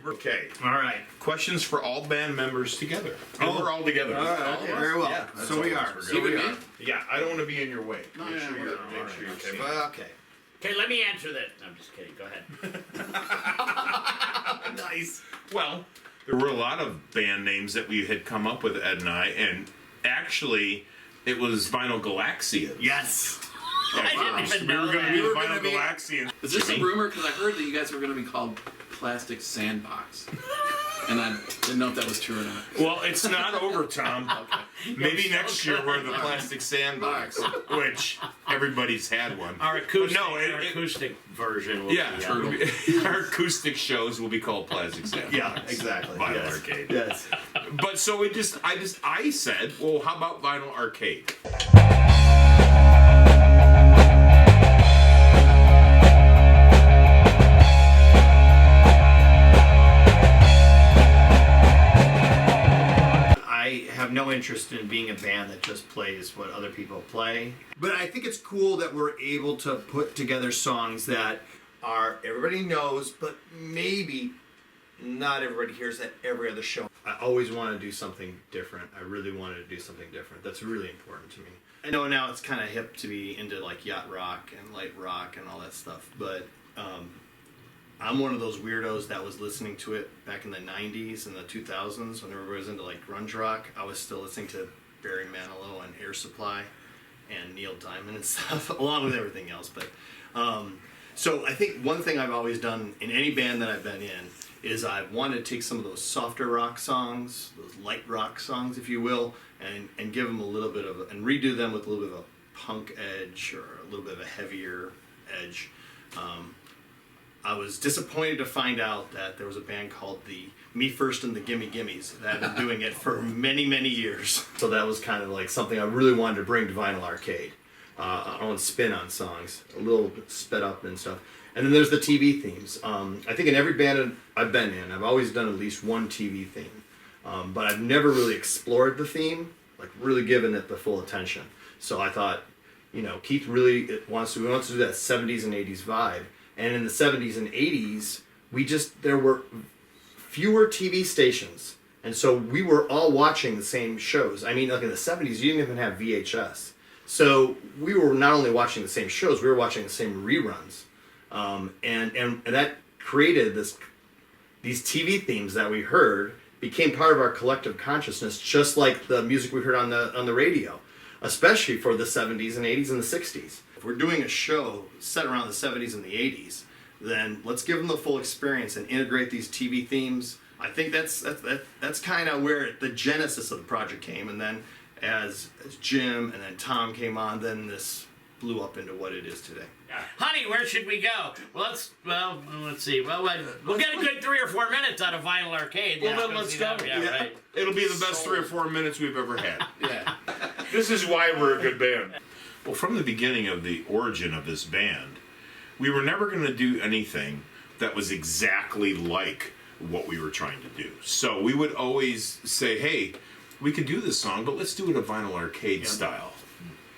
on. Okay. All right. Questions for all band members together. Oh. We're all together. All right. Okay, very well. Yeah, So we are. So we are. Yeah, I don't want to be in your way. No, Make yeah, sure you're, we're- make all sure right, you're okay. safe. Okay. Okay, let me answer that. No, I'm just kidding. Go ahead. Nice. Well, there were a lot of band names that we had come up with, Ed and I, and actually, it was Vinyl Galaxians. Yes. I didn't even We know were going to that. be We the were gonna Vinyl be- Galaxians. Is this a Jimmy? rumor? Because I heard that you guys were going to be called Plastic Sandbox. And I didn't know if that was true or not. Well, it's not over, Tom. Maybe next year we're the Plastic Sandbox, which everybody's had one. Our acoustic, But no, our acoustic version will Yeah, be... our acoustic shows will be called Plastic Sandbox. Yeah, exactly. Vinyl Yes. Arcade. Yes. But so I said, well, how about Vinyl Arcade? I have no interest in being a band that just plays what other people play. But I think it's cool that we're able to put together songs that are everybody knows, but maybe not everybody hears at every other show. I always want to do something different. I really wanted to do something different. That's really important to me. I know now it's kind of hip to be into like yacht rock and light rock and all that stuff, but I'm one of those weirdos that was listening to it back in the 90s and the 2000s when everybody was into like grunge rock. I was still listening to Barry Manilow and Air Supply and Neil Diamond and stuff, along with everything else. But so I think one thing I've always done in any band that I've been in is I've wanted to take some of those softer rock songs, those light rock songs, if you will, and give them a little bit of, and redo them with a little bit of a punk edge or a little bit of a heavier edge. I was disappointed to find out that there was a band called the Me First and the Gimme Gimmes that had been doing it for many, many years. So that was kind of like something I really wanted to bring to Vinyl Arcade. Our own spin on songs, a little sped up and stuff. And then there's the TV themes. I think in every band I've been in, I've always done at least one TV theme. But I've never really explored the theme, like really given it the full attention. So I thought, you know, Keith really wants to do that 70s and 80s vibe. And in the 70s and 80s, there were fewer TV stations. And so we were all watching the same shows. I mean, like in the 70s, you didn't even have VHS. So we were not only watching the same shows, we were watching the same reruns. And that created these TV themes that we heard became part of our collective consciousness, just like the music we heard on the radio, especially for the 70s and 80s and the 60s. If we're doing a show set around the 70s and the 80s, then let's give them the full experience and integrate these TV themes. I think that's kind of where the genesis of the project came, and then as Jim and then Tom came on, then this blew up into what it is today. Honey, where should we go? Let's see. Well, we'll get a good 3 or 4 minutes out of Vinyl Arcade. Well, Yeah, then let's see go. that. Yeah, right. It'll be the best 3 or 4 minutes we've ever had. Yeah. This is why we're a good band. Well, from the beginning of the origin of this band, we were never going to do anything that was exactly like what we were trying to do. So we would always say, hey, we could do this song, but let's do it a Vinyl Arcade style.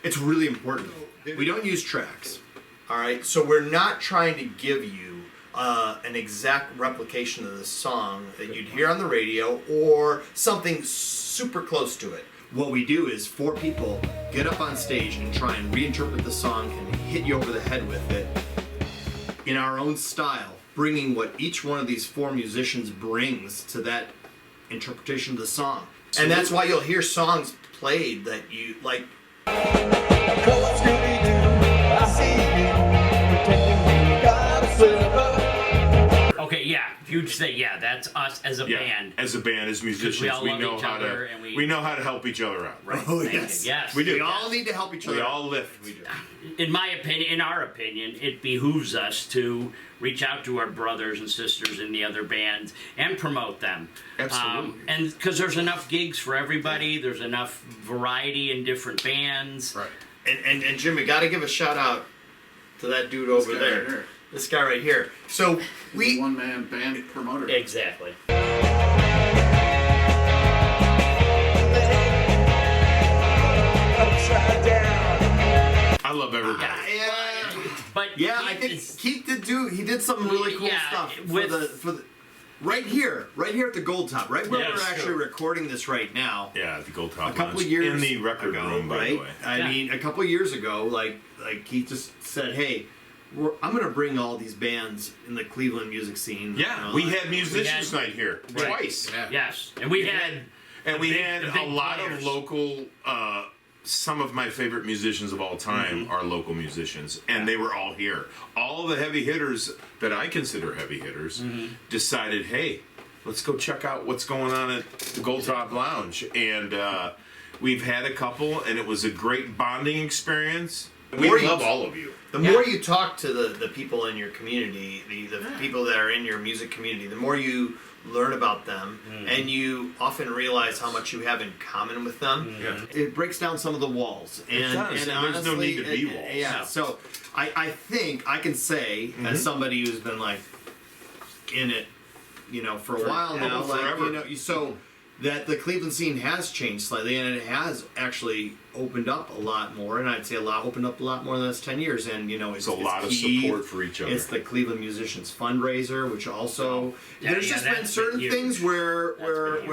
It's really important. We don't use tracks. All right, so we're not trying to give you an exact replication of the song that you'd hear on the radio or something super close to it. What we do is 4 people get up on stage and try and reinterpret the song and hit you over the head with it in our own style, bringing what each one of these 4 musicians brings to that interpretation of the song. And that's why you'll hear songs played that you like. Okay, yeah, huge thing. Yeah, that's us as a band. As a band, as musicians, we all love know each how other to and we- we know how to help each other out. Right? Oh, Thank you. yes. Yes. We do. We all need to help each other. We all lift. We do. In my opinion, in our opinion, it behooves us to reach out to our brothers and sisters in the other bands and promote them. Absolutely. And because there's enough gigs for everybody, there's enough variety in different bands. Right. And Jim, we got to give a shout out to that dude over guy there. right here. This guy right here. So He's a one-man band promoter. Exactly. I love everybody. But yeah, Keith I think is- Keith did something really cool Yeah, stuff with- for the right here at the Gold Top, right where Yes, we're actually sure. recording this right now. Yeah, the Gold Top A couple Lounge of years in the record ago, room, by right? the way. I Yeah. mean, a couple of years ago, like he just said, "Hey, I'm going to bring all these bands in the Cleveland music scene." Yeah, you know, we like- had musicians night here Right. twice, Yeah. Yes, and we had and we big- had the a big lot players. of local. Some of my favorite musicians of all time are local musicians, and they were all here. All the heavy hitters that I consider heavy hitters decided, hey, let's go check out what's going on at the Gold Top Lounge. And we've had a couple, and it was a great bonding experience. We More you- love all of you. The more you talk to the people in your community, the people that are in your music community, the more you learn about them, and you often realize how much you have in common with them. Yeah. It breaks down some of the walls. And, does, and there's no need to be walls. Yeah, so I think I can say, as somebody who's been like in it, for a while now, like, forever. so that the Cleveland scene has changed slightly, and it has actually opened up a lot more, and I'd say opened up a lot more in the last 10 years, and it's a lot of key. support for each other. It's the Cleveland Musicians Fundraiser, which also there's just been that's certain been things huge. where That's been huge.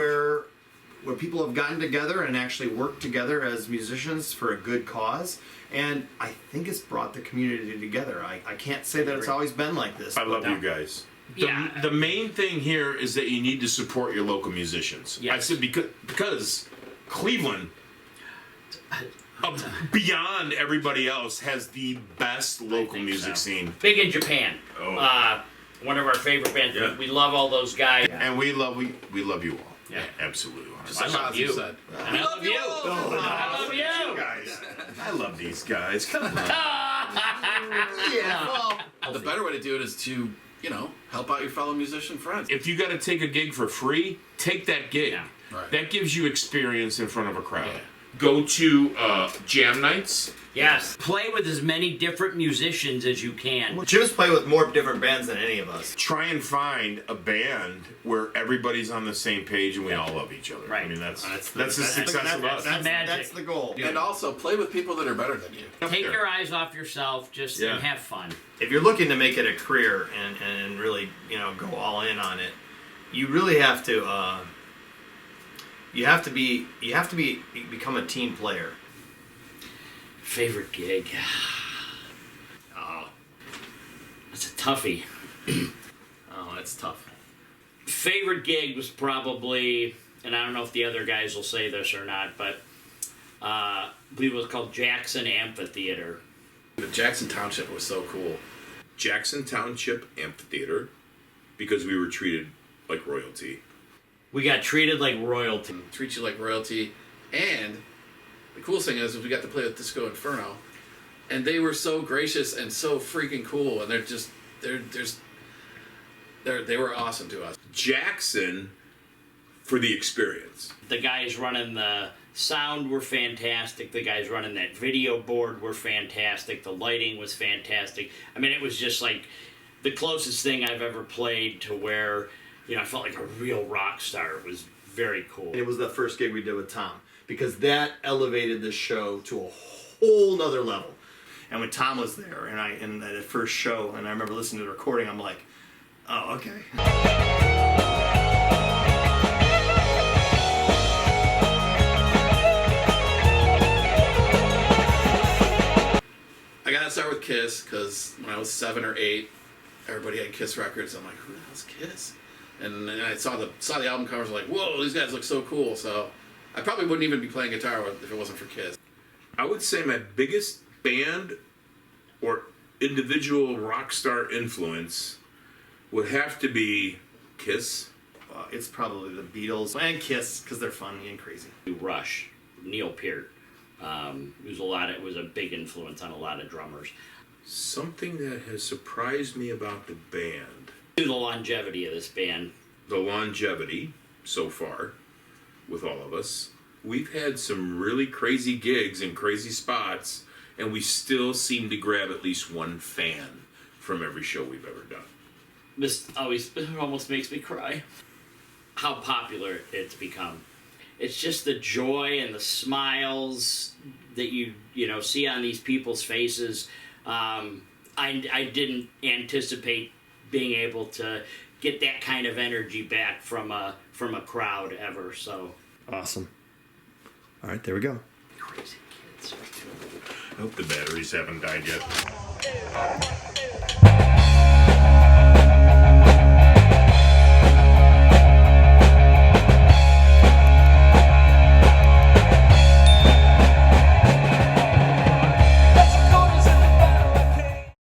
where people have gotten together and actually worked together as musicians for a good cause, and I think it's brought the community together. I can't say that it's always been like this. I but love you guys. Yeah. The main thing here is that you need to support your local musicians. Yes. I said because Cleveland, beyond everybody else, has the best local think music so. scene, big in Japan. Oh. One of our favorite bands. Yeah. We love all those guys. and we love you all. Yeah. Absolutely. I love you. Said. And I love you. I love you. Guys, I love these guys. Come on. yeah, well, The better way to do it is to, help out your fellow musician friends. If you got to take a gig for free, take that gig. Yeah. Right. That gives you experience in front of a crowd. Yeah. Go to jam nights. Yes. Play with as many different musicians as you can. Jim's played with more different bands than any of us. Try and find a band where everybody's on the same page and we all love each other. Right. I mean, that's That's the success of us. the magic. That's the goal. And also play with people that are better than you. Take your eyes off yourself, just Yeah. and have fun. If you're looking to make it a career and really go all in on it, you really have to become a team player. Favorite gig? Oh, that's a toughie. Oh, that's tough. Favorite gig was probably, and I don't know if the other guys will say this or not, but I believe it was called Jackson Amphitheater. The Jackson Township was so cool. Jackson Township Amphitheater, because we were treated like royalty. We got treated like royalty. Treat you like royalty. And the coolest thing is we got to play with Disco Inferno. And they were so gracious and so freaking cool. And they were awesome to us. Jackson for the experience. The guys running the sound were fantastic. The guys running that video board were fantastic. The lighting was fantastic. I mean, it was just like the closest thing I've ever played to where, I felt like a real rock star. It was very cool. It was the first gig we did with Tom, because that elevated this show to a whole nother level. And when Tom was there, and at the first show, and I remember listening to the recording, I'm like, oh, okay. I got to start with Kiss because when I was 7 or 8, everybody had Kiss records. I'm like, who the hell's Kiss? And then I saw the album covers. Like, whoa, these guys look so cool. So I probably wouldn't even be playing guitar if it wasn't for Kiss. I would say my biggest band or individual rock star influence would have to be Kiss. It's probably the Beatles and Kiss, because they're funny and crazy. Rush, Neil Peart. It was a big influence on a lot of drummers. Something that has surprised me about the band, The longevity of this band. the longevity so far with all of us. We've had some really crazy gigs in crazy spots, and we still seem to grab at least one fan from every show we've ever done. This almost makes me cry. How popular it's become. It's just the joy and the smiles that you see on these people's faces. I didn't anticipate being able to get that kind of energy back from a crowd ever. So Awesome. All right, there we go. crazy kids. I hope the batteries haven't died yet.